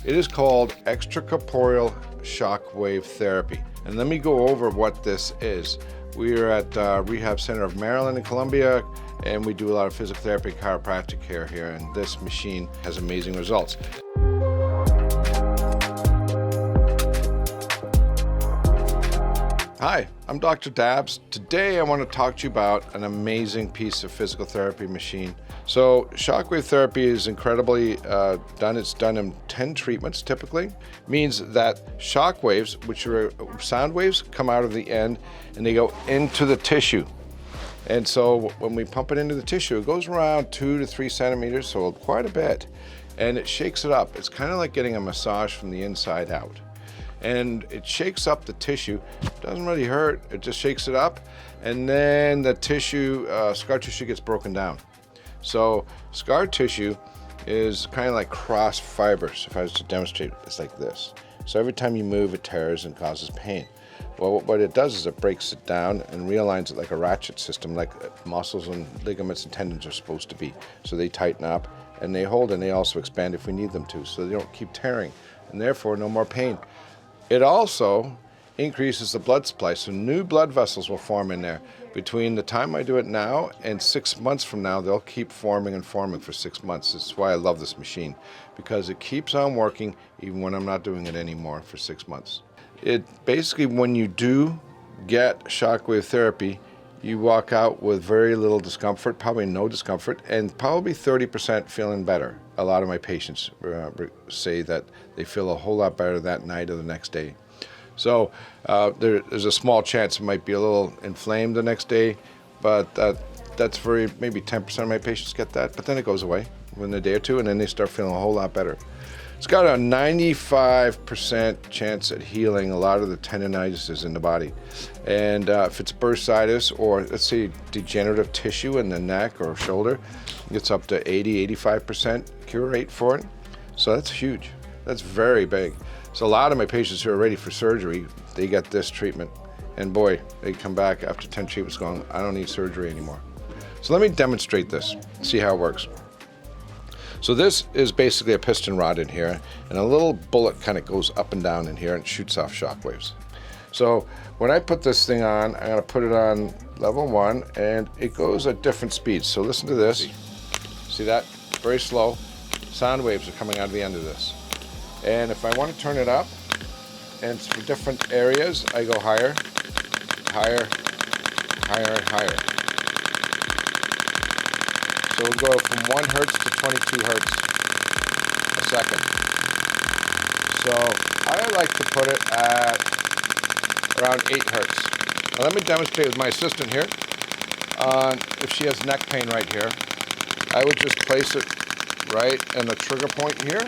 It is called Extracorporeal Shockwave Therapy. And let me go over what this is. We are at Rehab Center of Maryland in Columbia, and we do a lot of physical therapy, chiropractic care here, and this machine has amazing results. Hi, I'm Dr. Dabbs. Today I want to talk to you about an amazing piece of physical therapy machine. So shockwave therapy is incredibly done. It's done in 10 treatments typically. Means that shock waves, which are sound waves, come out of the end and they go into the tissue. And so when we pump it into the tissue, it goes around 2 to 3 centimeters, so quite a bit. And it shakes it up. It's kind of like getting a massage from the inside out. And it shakes up the tissue. It doesn't really hurt, it just shakes it up, and then the tissue, scar tissue gets broken down. So scar tissue is kind of like cross fibers. If I was to demonstrate, it's like this. So every time you move, it tears and causes pain. Well, what it does is it breaks it down and realigns it like a ratchet system, like muscles and ligaments and tendons are supposed to be. So they tighten up and they hold, and they also expand if we need them to, so they don't keep tearing, and therefore no more pain. It also increases the blood supply, so new blood vessels will form in there. Between the time I do it now and 6 months from now, they'll keep forming and forming for 6 months. That's why I love this machine, because it keeps on working even when I'm not doing it anymore for 6 months. It basically, when you do get shockwave therapy, you walk out with very little discomfort, probably no discomfort, and probably 30% feeling better. A lot of my patients say that they feel a whole lot better that night or the next day. So there's a small chance it might be a little inflamed the next day, but that's maybe 10% of my patients get that, but then it goes away within a day or two, and then they start feeling a whole lot better. It's got a 95% chance at healing a lot of the tendonitis in the body. And if it's bursitis or, let's say, degenerative tissue in the neck or shoulder, it's up to 80-85% cure rate for it. So that's huge. That's very big. So a lot of my patients who are ready for surgery, they get this treatment. And boy, they come back after 10 treatments going, I don't need surgery anymore. So let me demonstrate this, see how it works. So this is basically a piston rod in here, and a little bullet kind of goes up and down in here and shoots off shock waves. So when I put this thing on, I'm going to put it on level 1, and it goes at different speeds. So listen to this. See that? Very slow. Sound waves are coming out of the end of this. And if I want to turn it up, and it's for different areas, I go higher, higher, higher, and higher. So we'll go from 1 hertz to 22 hertz a second. So I like to put it at around 8 hertz. Now let me demonstrate with my assistant here. If she has neck pain right here, I would just place it right in the trigger point here,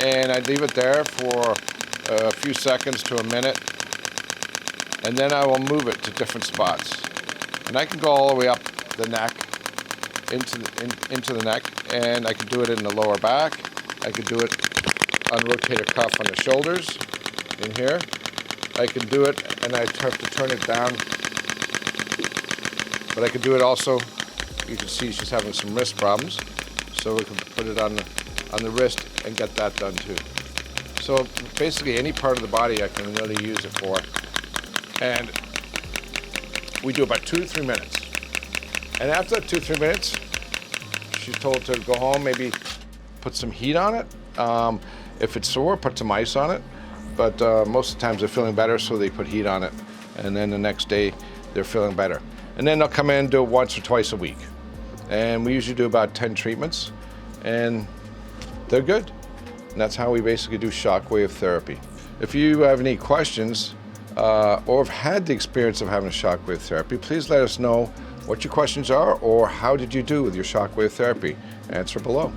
and I'd leave it there for a few seconds to a minute, and then I will move it to different spots. And I can go all the way up the neck, into the neck, and I could do it in the lower back. I could do it on rotator cuff on the shoulders in here. I can do it, and I have to turn it down, but I could do it also. You can see she's having some wrist problems, so we can put it on the wrist and get that done too. So basically any part of the body I can really use it for, and we do about 2 to 3 minutes. And after that 2 to 3 minutes, she's told to go home, maybe put some heat on it. If it's sore, put some ice on it. But most of the times they're feeling better, so they put heat on it. And then the next day, they're feeling better. And then they'll come in and do it once or twice a week. And we usually do about 10 treatments, and they're good. And that's how we basically do shockwave therapy. If you have any questions or have had the experience of having a shockwave therapy, please let us know what your questions are, or how did you do with your shockwave therapy? Answer below.